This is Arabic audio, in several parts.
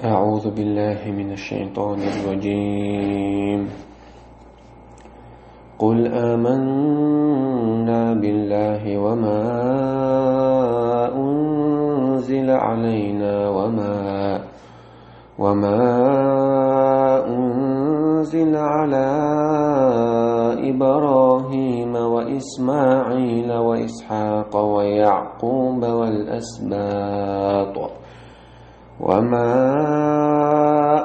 أعوذ بالله من الشيطان الرجيم. قل آمنا بالله وما أنزل علينا وما أنزل على إبراهيم وإسماعيل وإسحاق ويعقوب والأسباط وما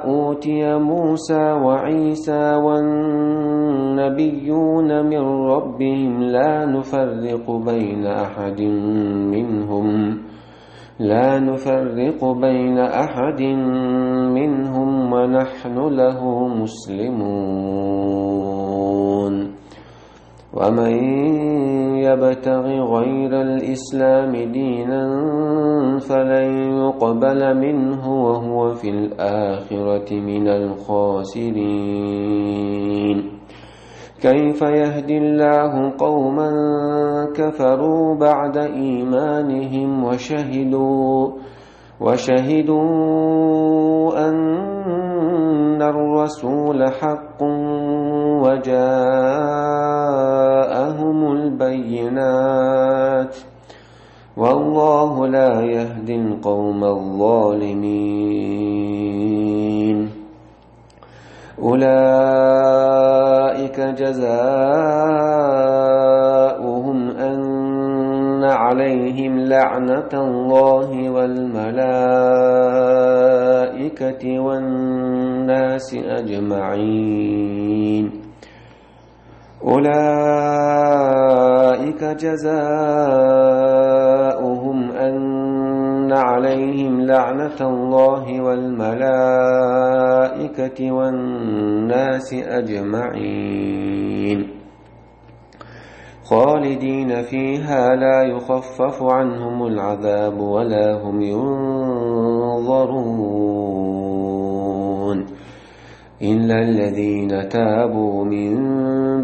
أوتي موسى وعيسى والنبيون من ربهم لا نفرق بين أحد منهم ونحن له مسلمون. ومن يبتغ غير الإسلام دينا فلن يقبل منه وهو في الآخرة من الخاسرين. كيف يهدي الله قوما كفروا بعد إيمانهم وشهدوا أن الرسول حق وجاءهم البينات والله لا يهدي القوم الظالمين. أولئك جزاؤهم أن عليهم لعنة الله والملائكة والناس أجمعين. أولئك جزاؤهم أن عليهم لعنة الله والملائكة والناس أجمعين خالدين فيها لا يخفف عنهم العذاب ولا هم ينظرون إلا الذين تابوا من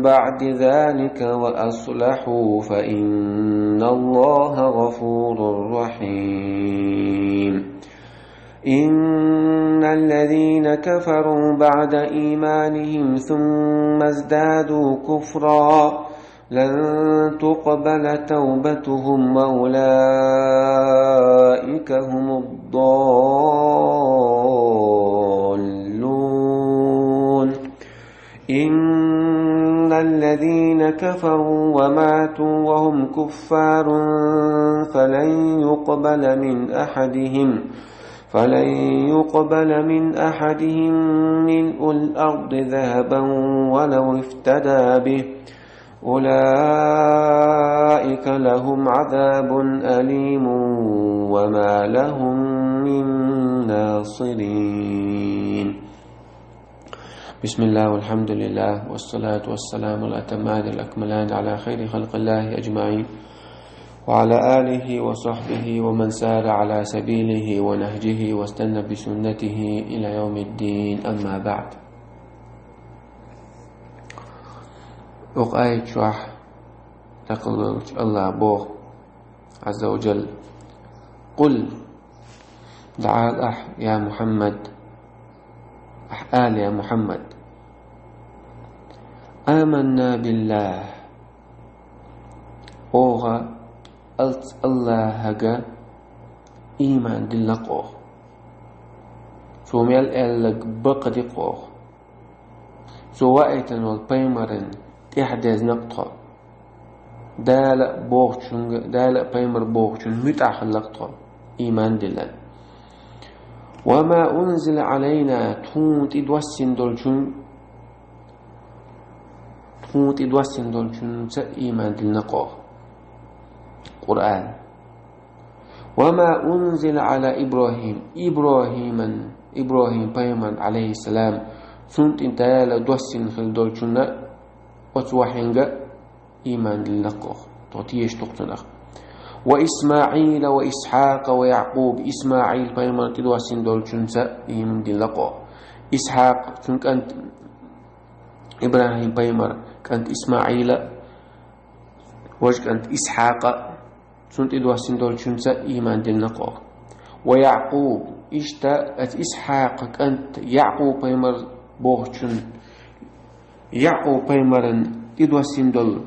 بعد ذلك وأصلحوا فإن الله غفور رحيم. إن الذين كفروا بعد إيمانهم ثم ازدادوا كفرا لن تقبل توبتهم وأولئك هم الضالون. إن الذين كفروا وماتوا وهم كفار فلن يقبل من أحدهم ملء الأرض ذهبا ولو افتدى به أولئك لهم عذاب أليم وما لهم من ناصرين. بسم الله والحمد لله والصلاة والسلام الأتمان الأكملان على خير خلق الله أجمعين وعلى آله وصحبه ومن سار على سبيله ونهجه واستنى بسنته إلى يوم الدين. أما بعد. آية شرح تقول الله بوه عز وجل قل تعال يا محمد آل يا محمد آمنا بالله أوغا الله هجا إيمان دلقوه سوميال إلق بقدقوه سوائتن والبيمرن إحداث نقطة دال بيمر بوغشن متأخلقطة إيمان دلان. وما أنزل علينا تونت إدوسن دولشن إيمان دلنقوه قرآن. وما أنزل على إبراهيم بيمن عليه السلام سنت انتهى دوسن خل دولشن وتوحينغا إيمان للقوه توتيش تقتنخ. وإسماعيل وإسحاق ويعقوب إسماعيل بيمان تدوسن دولشنسا إيمان للقوه. إسحاق سنك أنت إبراهيم بيمر كانت إسماعيل وجك أنت إسحاق سنت إدوسن دولشنسا إيمان للقوه. ويعقوب إشتا إسحاق أنت يعقوب بيمر بوغشن يعقوب بيمرن إدوسين دول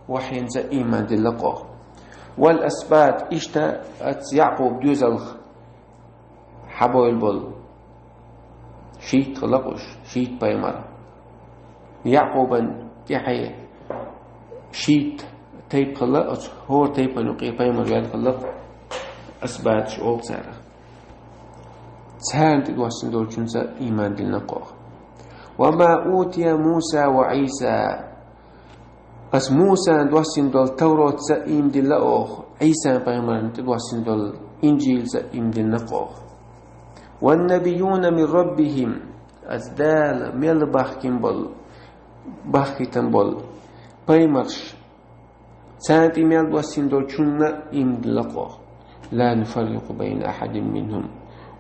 وحي زي إيمان دلقو والأسبات إشتا يعقوب دوزلخ حبو البول شيت خلقوش شيت بيمر يعقوبا يحيى شيت تيب خلق هو تيب نقي بيمر يال خلق أسبات شعوب سارة سهل تدوسين دول جنسا إيمان دلقو وما أوتي موسى وعيسى أس موسى دوسين دول توراة سئيم دل أخ عيسى بيمر دوسين دول إنجيل سئيم دل نقخ والنبيون من ربهم أزدال ميل باخكين بول باخكين بول بيمرش سانت ميل دوسين دول شنا إم دل نقخ لا نفرق بين أحد منهم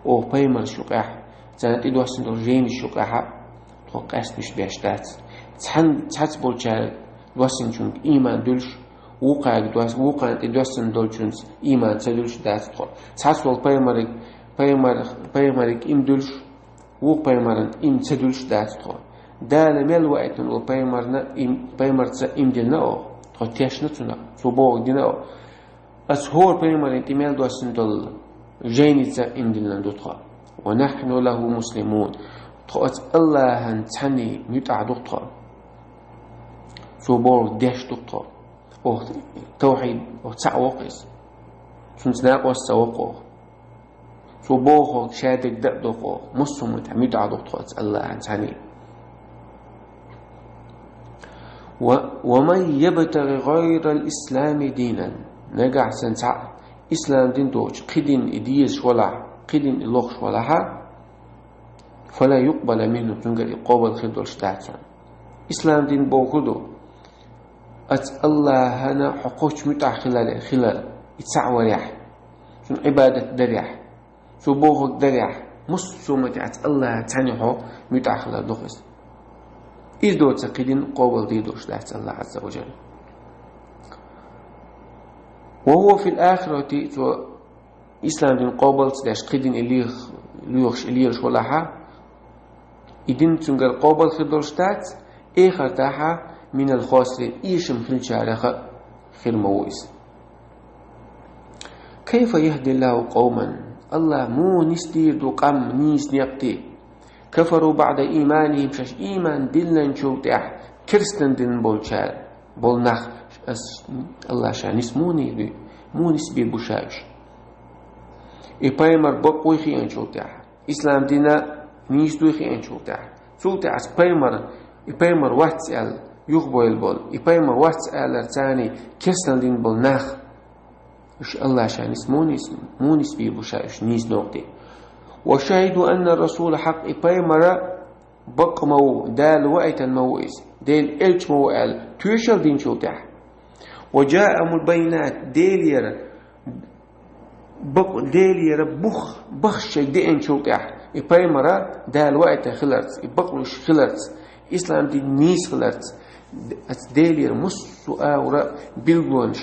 أو بيمرش يقح سانت دوسين دول جين الشقح توقعت مش بيشتات تحت بولشال دوسين شون إيمان دلش وقع دوسين دولشونس إيمان تدلش دات تقول تحت بول بيمرك إم دلش وقيمرن إم تدلش دات تقول دال ميل وقتن وبيمرنا بيمرت إم دلنا أو تقول تيشنتنا صبوغ دلنا أو أسهور بيمرن تميل دوسين دول جينيتا إم دلنا دوتقول ونحن له مسلمون تقول الله هنتحني ميتع دوتقول صبور ديش دكتور أو توحيد أو تعوقس سنتناق والسوقه صبور شادك دقدقه مسلم متعمد على دكتور الله عنتني ومن يبتغي غير الإسلام دينا نجح سنتع إسلام دين دوش قدين إديس ولا قدين إلوخش ولا فلا يقبل منه تنقل إقابل خدول شتاعتان إسلام دين بوغدو الله هنا حقوق متع خلال يتسعوريح شن عبادة دريح سبوغك دريح مسلمة الله تانيحو متع خلال دخس إذ دو تقيدين قوبل دي دوش دات الله عز وجل وهو في الآخرة إسلام دين قوبل تداش قيدين إليخش ولها إدين تنقل قوبل خدوش دات إيخر تاحا من الخاسرين إيشم خل شارخ خل مويس كيف يهدي الله قوما الله مو نستير دو قم نيس نيقتي كفروا بعد إيمانهم شش إيمان دلنا نشوتح كرستن دين بولشال بولنخ الله شانيس مو نسبي بوشاش إبايمر بقوي خي نشوتح إسلام دينا نيس دوي خي نشوتح سوتح إبايمر واتسأل يخبو البول إبايمر واتسأل ثاني كرستن دين بولنخ إش الله شانيس مو نسبي بوشاش نيس نوقتي وشهدوا أن الرسول حق إبايمر بقمو دال وقتا موئس ديل إلش موئل توشل دين شوتح وجاءهم البينات ديلير بخش دين شوتح إبايمر دال وقتا خلرت إبقلوش خلرت إسلام دي نيس خلرت ديلير مسو آورا بيلغونش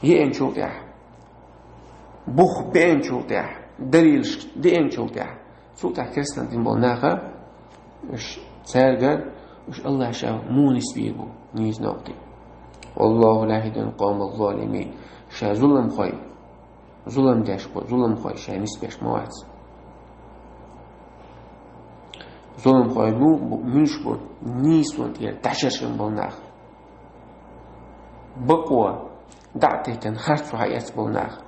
يين شوتح بخ بين شوتح دليل دين شوتح شوتح كريستيان دين بولناخا مش سارجر مش الله شاو مو نسبيبو نيز نوقتي والله لا يهدي القوم الظالمين شا ظلم خوي ظلم داشبو ظلم خوي شا نسبيش موعد ظلم خوي مو منشبو نيسون تير تحشرشن بولناخ بقوة دعتيتن خرصو حياس بولناخ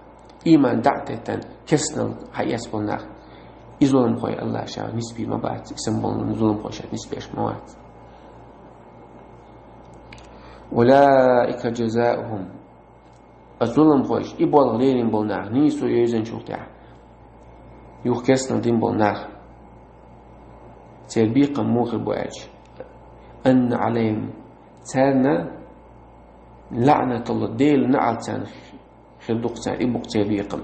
إيمان دعتيتن كسنل حياس بولناخ ظلم خوي الله شا نسبي ما بعد اسم بولن ظلم خوي شا نسبيش موعد أولئك جزاؤهم الظلم خويش إبوال غيرين بولناخ نيسو يوزن شوكتاع يوكسنا دين بولناخ تربيقا موخر بواج أن عليهم تارنا لعنة الله ديل نعال تان خردوق تان إبوك تربيقا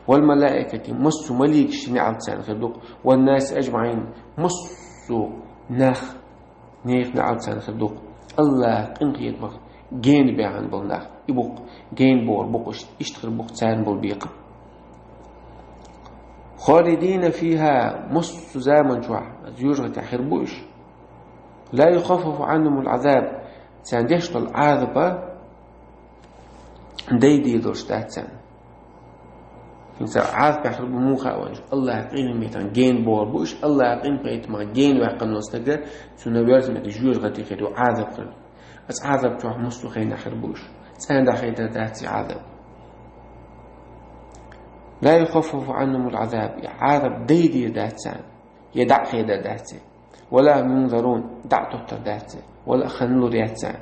والملائكة مصو مليك شنعال تان خردوق والناس أجمعين مصو ناخ نيخ نعال تان خردوق الله قنقيت بق جين بيعن بولناخ يبوق جين بور بوقش اشتغل بوق تان بول بيقم خالدين فيها مص زامن شوع زيوجة حربوش لا يخفف عنهم العذاب سانديش العذاب ديدي دوشتاتن فإنسا عذاب يحرب موخا وانش الله يقين ميتان جين بور بوش الله يقين بيت ما جين ويقن نستقر سنبيرز ميت زيوجة خيرو عذاب خيرو بس عذاب شوع مص خين حربوش ساندا خيدا داتي عذاب لا يخفف عنهم العذاب عذاب ديدي داتان يدع خيدا داتي ولا ينظرون دع تطر داتي ولا خنلو داتان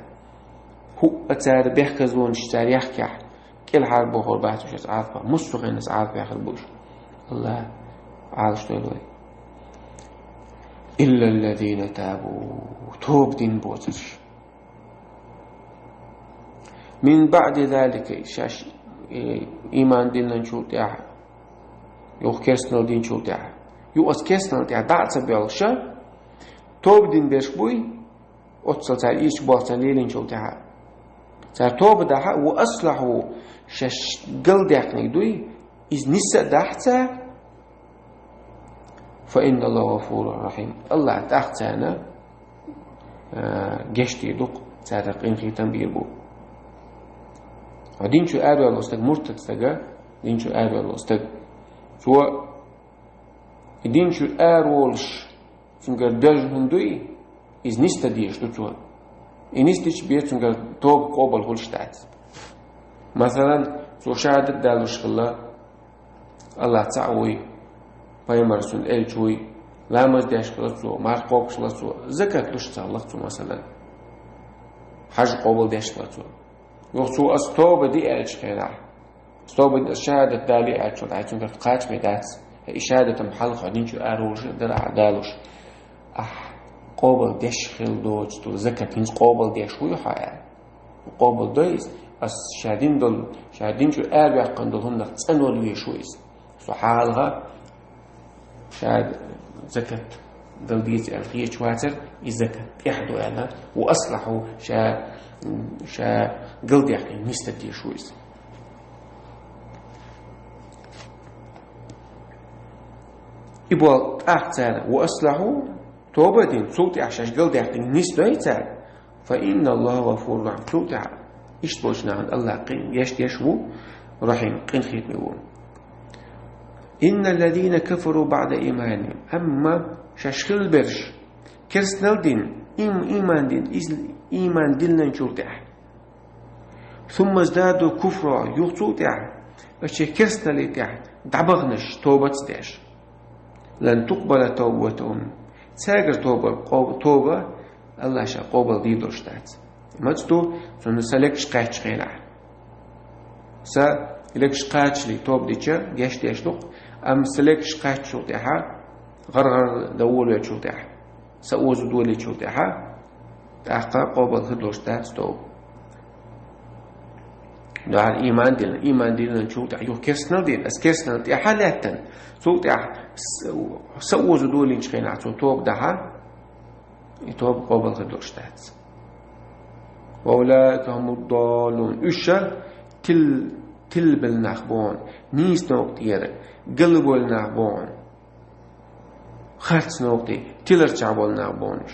هو أتار بيحكزون شتار يحكي كل حرب وغربات وشت عذبه مصفغين ناس عذب يخربوش الله عالش تولوي إلا الذين تابوا توب دين بوتش من بعد ذلك شاش إيمان ديننا نشوف تاعها يو كيسنل دين نشوف تاعها يو أس كيسنل تاعها دعت بيالشا توب دين بيشبوي أتصل تاع إيش بوتن ليلين نشوف تاعها تاع توب داها وأصلحوا شاش قل داقني دوي إذ نسا داحتا فإن الله غفور رحيم الله تاختانا جشتي دوق تارقين في تنبيه بو ودين شو آروا الله استق مرتد استقا دين شو آروا الله استق سواء دين شو آرولش سنقر درج هندوي إذ نستا ديش دوتوا إنستيش بيت سنقر توب قوبل هولشتات مثلا سو شهادة دالوش الله تعوي بايمر سن الجوي لا مزداش خلصو مار قوبش خلصو زكاة لوش تعلقتو مثلا حج قوبل داش خلصو يوصو استوب دي اج خيرا استوب الشهادة دالي اج شو عايزون كفتقاش ميدات إشادة محلقة دينشو اروش درع دالوش قوبل داش خيل دوج تو زكاة هنز قوبل داش ويو حيا قوبل دويس أس شادين دول شادين شو أربع قندلهم نقصن ولي شويس سحالها شاد زكاة دل ديت الخير شواتر الزكاة يحدو أنا وأصلحوا شا قلد يعني مستدي شويس يبغى أحسن وأصلحوا توبة صوت عشان قلد يعني مستدي فإن الله غفور رحيم صوت إيش بوشنا عن الله قين يشو رحيم قين خيط ميون إن الذين كفروا بعد إيمانهم أما شاشخل برش كرسنال دين إيمان دين إيمان دلنا نشوتح ثم ازدادوا كفرا يغتوتح وشي كرسنال تح دعبغنش توبة تداش لن تقبل توبتهم تاجر توبة الله شا قبل دي دوشتات ما تدو سنسلكش قاتش خيلا سا لكش قاتش لي توب ديتشا جاش ديشلق أم سلكش قاتش شو تاعها غرغر دول شو تاعها سأوز دول شو تاعها تاعها قبل خدوشتات توب دع الإيمان دين شو تاع يو كيسنا دين أس كيسنا تاع حالاتا شو تاع سأوز دول شخينا توب دها يتوب قبل خدوشتات وأولئك هم الضالون إشا تل بالنخبون نيس نوقتير قلبوا النخبون خرس نوقتي تلرجع بالنخبونش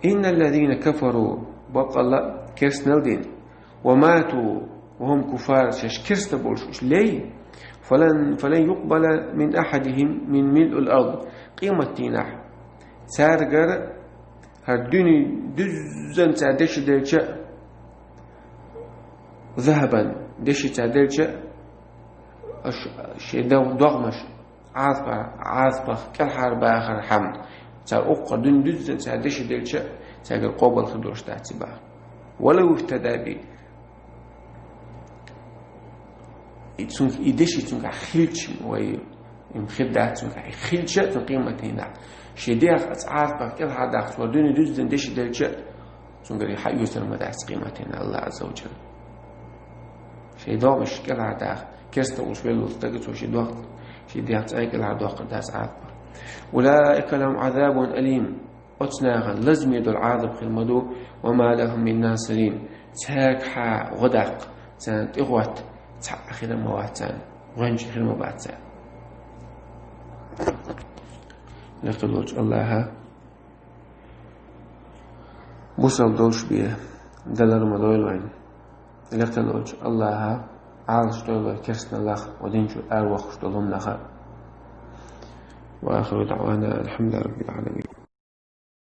إن الذين كفروا بقى الله كرسنا الدين وماتوا وهم كفار شش كرسنا بولش ليه فلن يقبل من أحدهم من ملء الأرض قيمة تينح سارجر هالدني دزن تعدش دلشة ذهبا دش تعدلشة شيء ضغمش عاصبة كل حرب آخر حمد تار أقر دن دزن تعدش دلشة تاجر قبل خدوش تعتبه ولو افتدى بي يدش يتونك خيلش وي مخدات تونك خيلش تقيمة هنا شديخ أتعرف كل هذا أخذ دون دزن دش دلشة تونك حي يسر مدعس قيمتنا الله عز وجل شيء ضامش كل هذا كست وشويل تجت وشيء ضغط شديخ تأي كل هذا ضغط داس عارف أولئك لهم عذاب أليم أتناغا لازم يدل عذاب خلمدو وما لهم من ناصرين تاك حا غدق تانت إغوات تحقق مواتان غنج خلمباتان لقلوش الله بوصل دوش بيه دلر مدويلوين لقلوش الله عالش دولو كرسنا لخ ودينشو أروخش دولهم لخ. وآخر دعوانا الحمد لله رب العالمين.